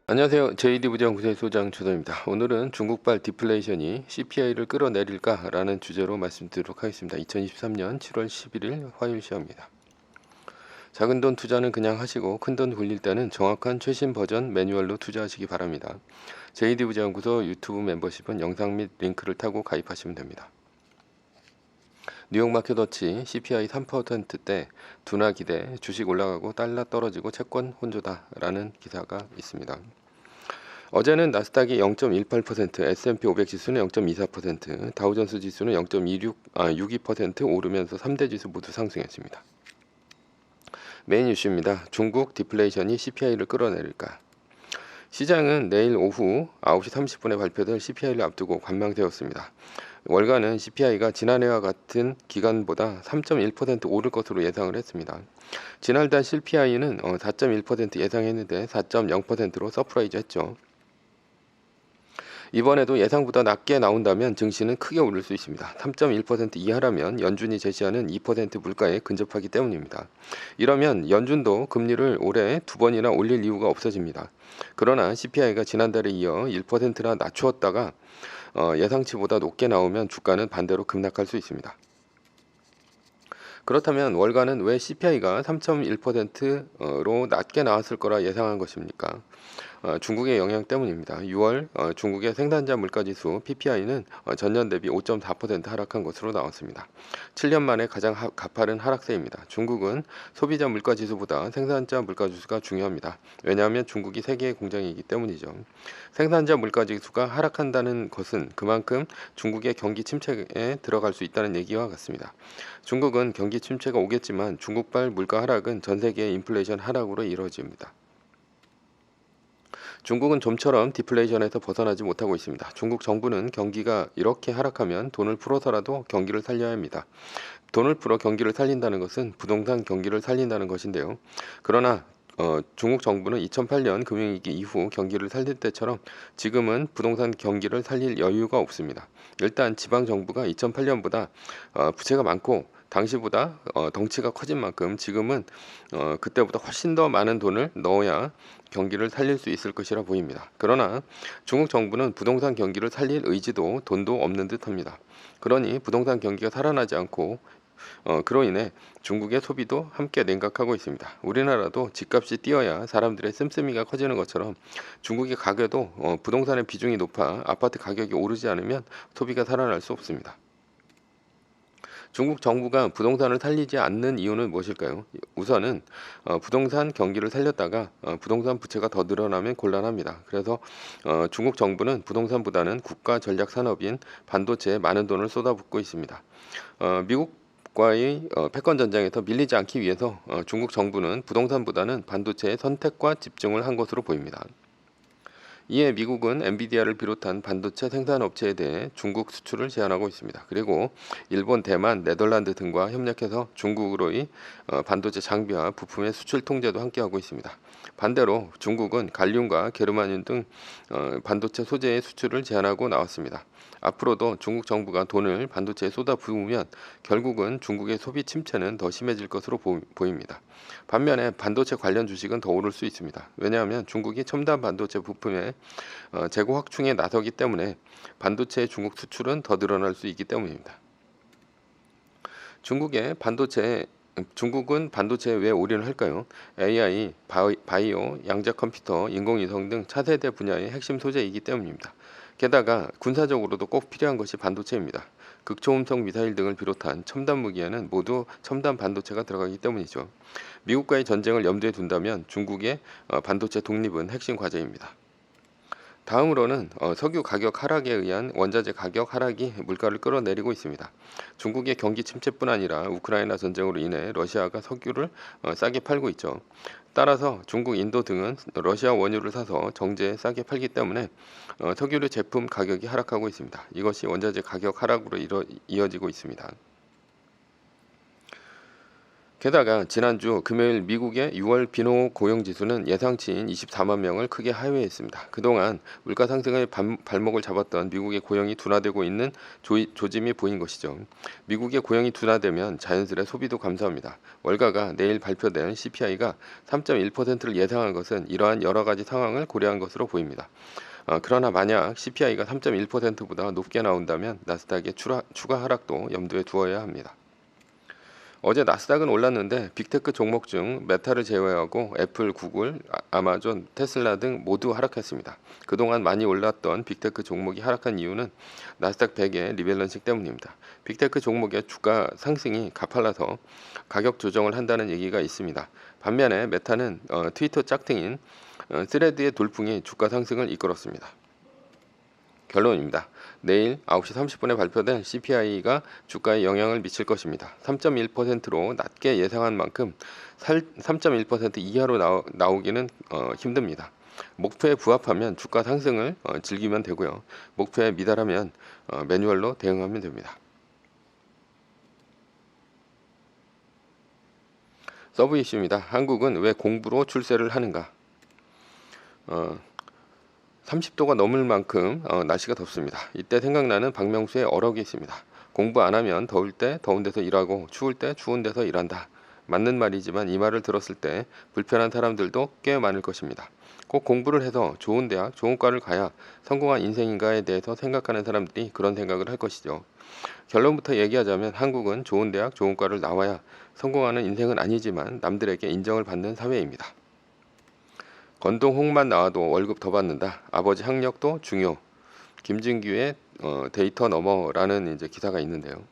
안녕하세요. JD 부장구세소장 조정입니다. 오늘은 중국발 디플레이션이 CPI를 끌어내릴까라는 주제로 말씀드리도록 하겠습니다. 2023년 7월 11일 화요일 시험입니다. 작은 돈 투자는 그냥 하시고 큰 돈 굴릴 때는 정확한 최신 버전 매뉴얼로 투자하시기 바랍니다. JD 부장구소 유튜브 멤버십은 영상 및 링크를 타고 가입하시면 됩니다. 뉴욕 마켓워치 CPI 3%대 둔화 기대 주식 올라가고 달러 떨어지고 채권 혼조다라는 기사가 있습니다. 어제는 나스닥이 0.18%, S&P 500 지수는 0.24%, 다우존스 지수는 0.62% 오르면서 3대 지수 모두 상승했습니다. 메인 이슈입니다. 중국 디플레이션이 CPI를 끌어내릴까? 시장은 내일 오후 9시 30분에 발표될 CPI를 앞두고 관망되었습니다. 월가는 CPI가 지난해와 같은 기간보다 3.1% 오를 것으로 예상을 했습니다. 지난달 CPI는 4.1% 예상했는데 4.0%로 서프라이즈 했죠. 이번에도 예상보다 낮게 나온다면 증시는 크게 오를 수 있습니다. 3.1% 이하라면 연준이 제시하는 2% 물가에 근접하기 때문입니다. 이러면 연준도 금리를 올해 2번이나 올릴 이유가 없어집니다. 그러나 CPI가 지난달에 이어 1%나 낮추었다가 예상치보다 높게 나오면 주가는 반대로 급락할 수 있습니다. 그렇다면 월가는 왜 CPI가 3.1%로 낮게 나왔을 거라 예상한 것입니까? 중국의 영향 때문입니다. 6월 중국의 생산자 물가지수 PPI는 전년 대비 5.4% 하락한 것으로 나왔습니다. 7년 만에 가장 가파른 하락세입니다. 중국은 소비자 물가지수보다 생산자 물가지수가 중요합니다. 왜냐하면 중국이 세계의 공장이기 때문이죠. 생산자 물가지수가 하락한다는 것은 그만큼 중국의 경기 침체에 들어갈 수 있다는 얘기와 같습니다. 중국은 경기 침체가 오겠지만 중국발 물가 하락은 전 세계의 인플레이션 하락으로 이루어집니다. 중국은 좀처럼 디플레이션에서 벗어나지 못하고 있습니다. 중국 정부는 경기가 이렇게 하락하면 돈을 풀어서라도 경기를 살려야 합니다. 돈을 풀어 경기를 살린다는 것은 부동산 경기를 살린다는 것인데요. 그러나 중국 정부는 2008년 금융위기 이후 경기를 살릴 때처럼 지금은 부동산 경기를 살릴 여유가 없습니다. 일단 지방 정부가 2008년보다 부채가 많고 당시보다 덩치가 커진 만큼 지금은 그때보다 훨씬 더 많은 돈을 넣어야 경기를 살릴 수 있을 것이라 보입니다. 그러나 중국 정부는 부동산 경기를 살릴 의지도 돈도 없는 듯합니다. 그러니 부동산 경기가 살아나지 않고 그로 인해 중국의 소비도 함께 냉각하고 있습니다. 우리나라도 집값이 뛰어야 사람들의 씀씀이가 커지는 것처럼 중국의 가격도 부동산의 비중이 높아 아파트 가격이 오르지 않으면 소비가 살아날 수 없습니다. 중국 정부가 부동산을 살리지 않는 이유는 무엇일까요? 우선은 부동산 경기를 살렸다가 부동산 부채가 더 늘어나면 곤란합니다. 그래서 중국 정부는 부동산보다는 국가 전략 산업인 반도체에 많은 돈을 쏟아붓고 있습니다. 미국과의 패권 전쟁에서 밀리지 않기 위해서 중국 정부는 부동산보다는 반도체의 선택과 집중을 한 것으로 보입니다. 이에 미국은 엔비디아를 비롯한 반도체 생산업체에 대해 중국 수출을 제한하고 있습니다. 그리고 일본, 대만, 네덜란드 등과 협력해서 중국으로의 반도체 장비와 부품의 수출 통제도 함께하고 있습니다. 반대로 중국은 갈륨과 게르마늄 등 반도체 소재의 수출을 제한하고 나왔습니다. 앞으로도 중국 정부가 돈을 반도체에 쏟아부으면 결국은 중국의 소비 침체는 더 심해질 것으로 보입니다. 반면에 반도체 관련 주식은 더 오를 수 있습니다. 왜냐하면 중국이 첨단 반도체 부품의 재고 확충에 나서기 때문에 반도체의 중국 수출은 더 늘어날 수 있기 때문입니다. 중국은 반도체에 왜 올인을 할까요? AI, 바이오, 양자 컴퓨터, 인공위성 등 차세대 분야의 핵심 소재이기 때문입니다. 게다가 군사적으로도 꼭 필요한 것이 반도체입니다. 극초음속 미사일 등을 비롯한 첨단 무기에는 모두 첨단 반도체가 들어가기 때문이죠. 미국과의 전쟁을 염두에 둔다면 중국의 반도체 독립은 핵심 과제입니다. 다음으로는 석유 가격 하락에 의한 원자재 가격 하락이 물가를 끌어내리고 있습니다. 중국의 경기 침체뿐 아니라 우크라이나 전쟁으로 인해 러시아가 석유를 싸게 팔고 있죠. 따라서 중국, 인도 등은 러시아 원유를 사서 정제에 싸게 팔기 때문에 석유류 제품 가격이 하락하고 있습니다. 이것이 원자재 가격 하락으로 이어지고 있습니다. 게다가 지난주 금요일 미국의 6월 비농업 고용지수는 예상치인 24만 명을 크게 하회했습니다. 그동안 물가 상승의 발목을 잡았던 미국의 고용이 둔화되고 있는 조짐이 보인 것이죠. 미국의 고용이 둔화되면 자연스레 소비도 감소합니다. 월가가 내일 발표될 CPI가 3.1%를 예상한 것은 이러한 여러 가지 상황을 고려한 것으로 보입니다. 그러나 만약 CPI가 3.1%보다 높게 나온다면 나스닥의 추가 하락도 염두에 두어야 합니다. 어제 나스닥은 올랐는데 빅테크 종목 중 메타를 제외하고 애플, 구글, 아마존, 테슬라 등 모두 하락했습니다. 그동안 많이 올랐던 빅테크 종목이 하락한 이유는 나스닥 100의 리밸런싱 때문입니다. 빅테크 종목의 주가 상승이 가팔라서 가격 조정을 한다는 얘기가 있습니다. 반면에 메타는 트위터 짝퉁인 스레드의 돌풍이 주가 상승을 이끌었습니다. 결론입니다. 내일 9시 30분에 발표된 CPI가 주가에 영향을 미칠 것입니다. 3.1%로 낮게 예상한 만큼 3.1% 이하로 나오기는 힘듭니다. 목표에 부합하면 주가 상승을 즐기면 되고요. 목표에 미달하면 매뉴얼로 대응하면 됩니다. 서브 이슈입니다. 한국은 왜 공부로 출세를 하는가? 30도가 넘을 만큼 날씨가 덥습니다. 이때 생각나는 박명수의 어록이 있습니다. 공부 안 하면 더울 때 더운 데서 일하고 추울 때 추운 데서 일한다. 맞는 말이지만 이 말을 들었을 때 불편한 사람들도 꽤 많을 것입니다. 꼭 공부를 해서 좋은 대학, 좋은 과를 가야 성공한 인생인가에 대해서 생각하는 사람들이 그런 생각을 할 것이죠. 결론부터 얘기하자면 한국은 좋은 대학, 좋은 과를 나와야 성공하는 인생은 아니지만 남들에게 인정을 받는 사회입니다. 건동홍만 나와도 월급 더 받는다. 아버지 학력도 중요. 김진규의 데이터 너머라는 이제 기사가 있는데요.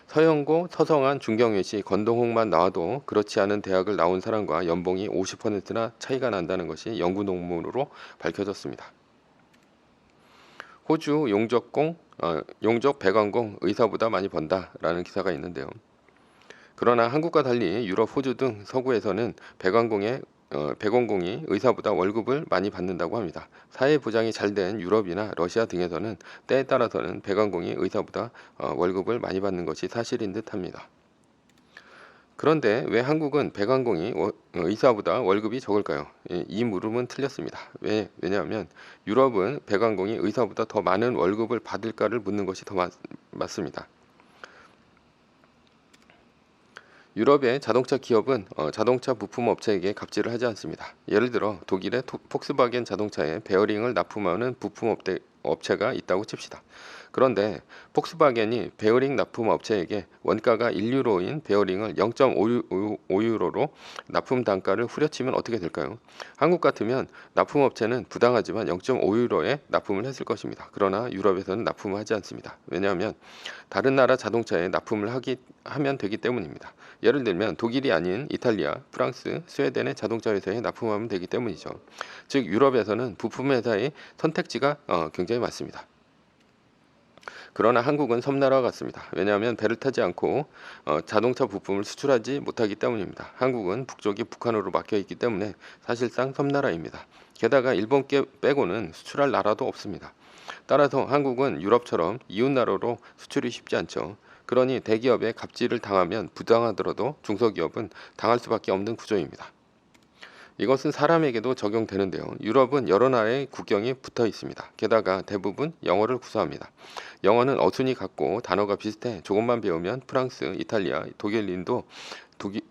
서영고, 서성한, 중경외시, 건동홍만 나와도 그렇지 않은 대학을 나온 사람과 연봉이 50%나 차이가 난다는 것이 연구 논문으로 밝혀졌습니다. 호주 용적 배관공 의사보다 많이 번다라는 기사가 있는데요. 그러나 한국과 달리 유럽, 호주 등 서구에서는 백원공이 의사보다 월급을 많이 받는다고 합니다. 사회 보장이 잘 된 유럽이나 러시아 등에서는 때에 따라서는 백원공이 의사보다 월급을 많이 받는 것이 사실인 듯합니다. 그런데 왜 한국은 백원공이 의사보다 월급이 적을까요? 이 물음은 틀렸습니다. 왜냐하면 유럽은 백원공이 의사보다 더 많은 월급을 받을까를 묻는 것이 더 맞습니다. 유럽의 자동차 기업은 자동차 부품 업체에게 갑질을 하지 않습니다. 예를 들어 독일의 폭스바겐 자동차에 베어링을 납품하는 부품 업체가 있다고 칩시다. 그런데 폭스바겐이 베어링 납품 업체에게 원가가 1유로인 베어링을 0.5유로로 납품 단가를 후려치면 어떻게 될까요? 한국 같으면 납품 업체는 부당하지만 0.5유로에 납품을 했을 것입니다. 그러나 유럽에서는 납품을 하지 않습니다. 왜냐하면 다른 나라 자동차에 납품을 하면 되기 때문입니다. 예를 들면 독일이 아닌 이탈리아, 프랑스, 스웨덴의 자동차 회사에 납품하면 되기 때문이죠. 즉 유럽에서는 부품 회사의 선택지가 굉장히 많습니다. 그러나 한국은 섬나라와 같습니다. 왜냐하면 배를 타지 않고 자동차 부품을 수출하지 못하기 때문입니다. 한국은 북쪽이 북한으로 막혀 있기 때문에 사실상 섬나라입니다. 게다가 일본 빼고는 수출할 나라도 없습니다. 따라서 한국은 유럽처럼 이웃나라로 수출이 쉽지 않죠. 그러니 대기업에 갑질을 당하면 부당하더라도 중소기업은 당할 수밖에 없는 구조입니다. 이것은 사람에게도 적용되는데요. 유럽은 여러 나라의 국경이 붙어 있습니다. 게다가 대부분 영어를 구사합니다. 영어는 어순이 같고 단어가 비슷해 조금만 배우면 프랑스, 이탈리아, 독일인도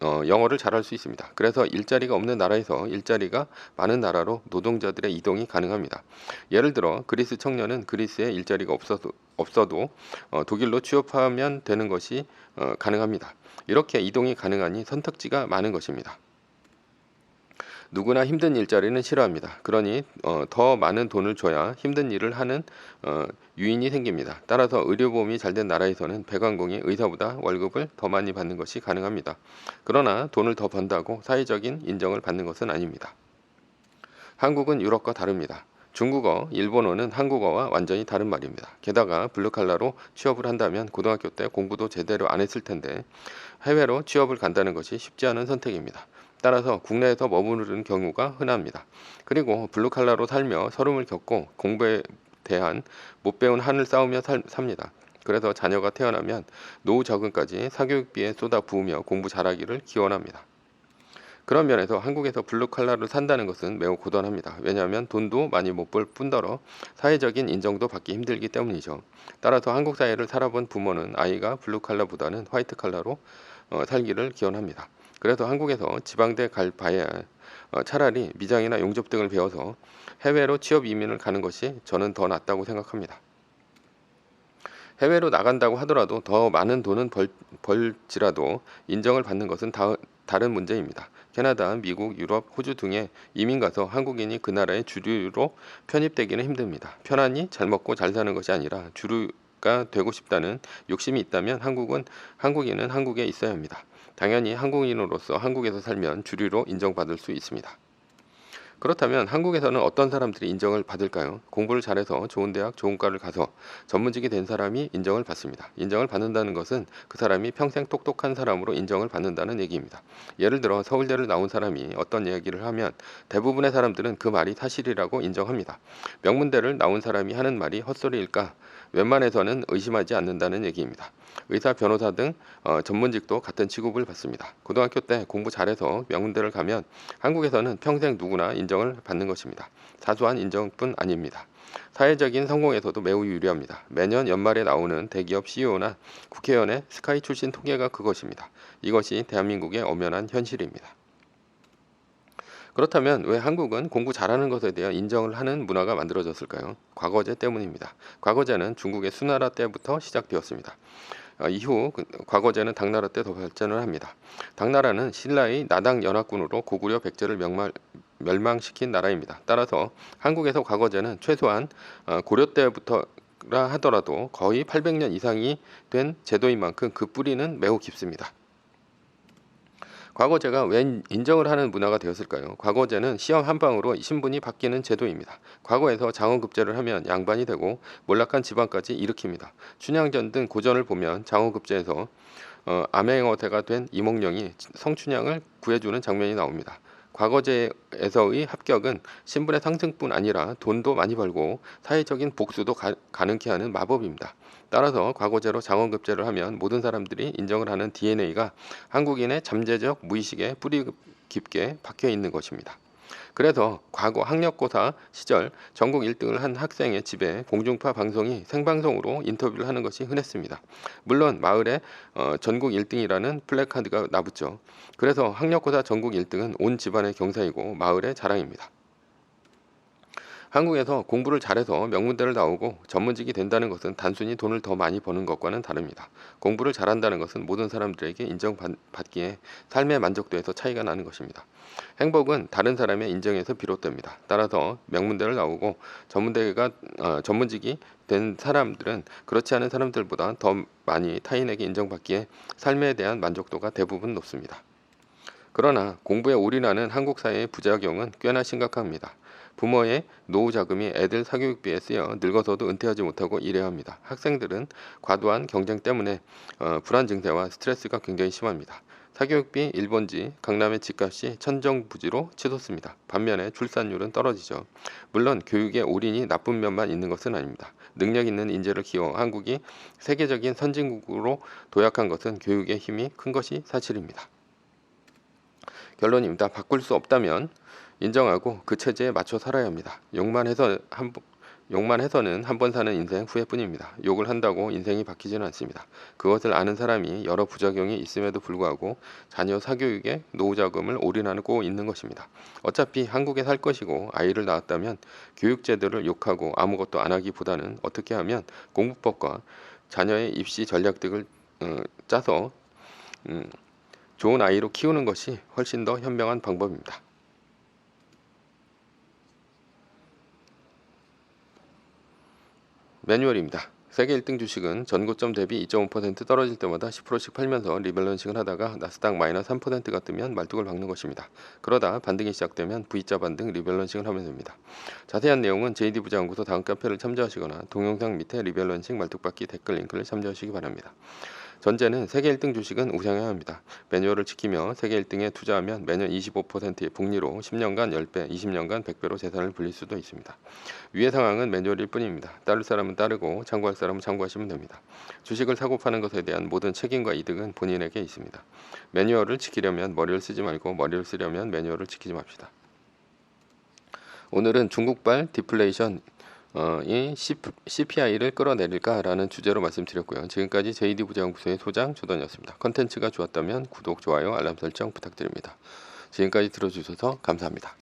영어를 잘할 수 있습니다. 그래서 일자리가 없는 나라에서 일자리가 많은 나라로 노동자들의 이동이 가능합니다. 예를 들어 그리스 청년은 그리스에 일자리가 없어도 독일로 취업하면 되는 것이 가능합니다. 이렇게 이동이 가능하니 선택지가 많은 것입니다. 누구나 힘든 일자리는 싫어합니다. 그러니 더 많은 돈을 줘야 힘든 일을 하는 유인이 생깁니다. 따라서 의료보험이 잘 된 나라에서는 백왕공이 의사보다 월급을 더 많이 받는 것이 가능합니다. 그러나 돈을 더 번다고 사회적인 인정을 받는 것은 아닙니다. 한국은 유럽과 다릅니다. 중국어, 일본어는 한국어와 완전히 다른 말입니다. 게다가 블루칼라로 취업을 한다면 고등학교 때 공부도 제대로 안 했을 텐데 해외로 취업을 간다는 것이 쉽지 않은 선택입니다. 따라서 국내에서 머무르는 경우가 흔합니다. 그리고 블루칼라로 살며 서름을 겪고 공부에 대한 못 배운 한을 쌓으며 삽니다. 그래서 자녀가 태어나면 노후 자금까지 사교육비에 쏟아 부으며 공부 잘하기를 기원합니다. 그런 면에서 한국에서 블루칼라를 산다는 것은 매우 고단합니다. 왜냐하면 돈도 많이 못 벌 뿐더러 사회적인 인정도 받기 힘들기 때문이죠. 따라서 한국 사회를 살아본 부모는 아이가 블루칼라보다는 화이트칼라로 살기를 기원합니다. 그래서 한국에서 지방대 갈 바에 차라리 미장이나 용접 등을 배워서 해외로 취업 이민을 가는 것이 저는 더 낫다고 생각합니다. 해외로 나간다고 하더라도 더 많은 돈은 벌지라도 인정을 받는 것은 다른 문제입니다. 캐나다, 미국, 유럽, 호주 등에 이민 가서 한국인이 그 나라의 주류로 편입되기는 힘듭니다. 편안히 잘 먹고 잘 사는 것이 아니라 주류가 되고 싶다는 욕심이 있다면 한국인은 한국에 있어야 합니다. 당연히 한국인으로서 한국에서 살면 주류로 인정받을 수 있습니다. 그렇다면 한국에서는 어떤 사람들이 인정을 받을까요? 공부를 잘해서 좋은 대학, 좋은 과를 가서 전문직이 된 사람이 인정을 받습니다. 인정을 받는다는 것은 그 사람이 평생 똑똑한 사람으로 인정을 받는다는 얘기입니다. 예를 들어 서울대를 나온 사람이 어떤 이야기를 하면 대부분의 사람들은 그 말이 사실이라고 인정합니다. 명문대를 나온 사람이 하는 말이 헛소리일까? 웬만해서는 의심하지 않는다는 얘기입니다. 의사, 변호사 등 전문직도 같은 취급을 받습니다. 고등학교 때 공부 잘해서 명문대를 가면 한국에서는 평생 누구나 인정을 받는 것입니다. 사소한 인정뿐 아닙니다. 사회적인 성공에서도 매우 유리합니다. 매년 연말에 나오는 대기업 CEO나 국회의원의 스카이 출신 통계가 그것입니다. 이것이 대한민국의 엄연한 현실입니다. 그렇다면 왜 한국은 공부 잘하는 것에 대한 인정을 하는 문화가 만들어졌을까요? 과거제 때문입니다. 과거제는 중국의 수나라 때부터 시작되었습니다. 이후 과거제는 당나라 때 더 발전을 합니다. 당나라는 신라의 나당 연합군으로 고구려 백제를 멸망시킨 나라입니다. 따라서 한국에서 과거제는 최소한 고려 때부터라 하더라도 거의 800년 이상이 된 제도인 만큼 그 뿌리는 매우 깊습니다. 과거제가 왜 인정을 하는 문화가 되었을까요? 과거제는 시험 한 방으로 신분이 바뀌는 제도입니다. 과거에서 장원급제를 하면 양반이 되고 몰락한 집안까지 일으킵니다. 춘향전 등 고전을 보면 장원급제에서 암행어대가 된 이몽룡이 성춘향을 구해주는 장면이 나옵니다. 과거제에서의 합격은 신분의 상승뿐 아니라 돈도 많이 벌고 사회적인 복수도 가능케 하는 마법입니다. 따라서 과거제로 장원급제를 하면 모든 사람들이 인정을 하는 DNA가 한국인의 잠재적 무의식에 뿌리 깊게 박혀 있는 것입니다. 그래서 과거 학력고사 시절 전국 1등을 한 학생의 집에 공중파 방송이 생방송으로 인터뷰를 하는 것이 흔했습니다. 물론 마을에 전국 1등이라는 플래카드가 나붙죠. 그래서 학력고사 전국 1등은 온 집안의 경사이고 마을의 자랑입니다. 한국에서 공부를 잘해서 명문대를 나오고 전문직이 된다는 것은 단순히 돈을 더 많이 버는 것과는 다릅니다. 공부를 잘한다는 것은 모든 사람들에게 인정받기에 삶의 만족도에서 차이가 나는 것입니다. 행복은 다른 사람의 인정에서 비롯됩니다. 따라서 명문대를 나오고 전문직이 된 사람들은 그렇지 않은 사람들보다 더 많이 타인에게 인정받기에 삶에 대한 만족도가 대부분 높습니다. 그러나 공부에 올인하는 한국 사회의 부작용은 꽤나 심각합니다. 부모의 노후 자금이 애들 사교육비에 쓰여 늙어서도 은퇴하지 못하고 일해야 합니다. 학생들은 과도한 경쟁 때문에 불안 증세와 스트레스가 굉장히 심합니다. 사교육비 1번지 강남의 집값이 천정부지로 치솟습니다. 반면에 출산율은 떨어지죠. 물론 교육의 올인이 나쁜 면만 있는 것은 아닙니다. 능력 있는 인재를 키워 한국이 세계적인 선진국으로 도약한 것은 교육의 힘이 큰 것이 사실입니다. 결론입니다. 바꿀 수 없다면 인정하고 그 체제에 맞춰 살아야 합니다. 욕만 해서는 한 번 사는 인생 후회뿐입니다. 욕을 한다고 인생이 바뀌지는 않습니다. 그것을 아는 사람이 여러 부작용이 있음에도 불구하고 자녀 사교육에 노후 자금을 올인하고 있는 것입니다. 어차피 한국에 살 것이고 아이를 낳았다면 교육 제도를 욕하고 아무것도 안 하기보다는 어떻게 하면 공부법과 자녀의 입시 전략 등을 짜서 좋은 아이로 키우는 것이 훨씬 더 현명한 방법입니다. 매뉴얼입니다. 세계 1등 주식은 전고점 대비 2.5% 떨어질 때마다 10%씩 팔면서 리밸런싱을 하다가 나스닥 마이너스 3%가 뜨면 말뚝을 박는 것입니다. 그러다 반등이 시작되면 V자 반등 리밸런싱을 하면 됩니다. 자세한 내용은 JD부장연구소 다음 카페를 참조하시거나 동영상 밑에 리밸런싱 말뚝박기 댓글 링크를 참조하시기 바랍니다. 전제는 세계 1등 주식은 우상향 합니다. 매뉴얼을 지키며 세계 1등에 투자하면 매년 25%의 복리로 10년간 10배, 20년간 100배로 재산을 불릴 수도 있습니다. 위의 상황은 매뉴얼일 뿐입니다. 따를 사람은 따르고 참고할 사람은 참고하시면 됩니다. 주식을 사고 파는 것에 대한 모든 책임과 이득은 본인에게 있습니다. 매뉴얼을 지키려면 머리를 쓰지 말고 머리를 쓰려면 매뉴얼을 지키지 맙시다. 오늘은 중국발 디플레이션 이 CPI를 끌어내릴까라는 주제로 말씀드렸고요. 지금까지 JD부자연구소의 소장 조던이었습니다. 컨텐츠가 좋았다면 구독, 좋아요, 알람 설정 부탁드립니다. 지금까지 들어주셔서 감사합니다.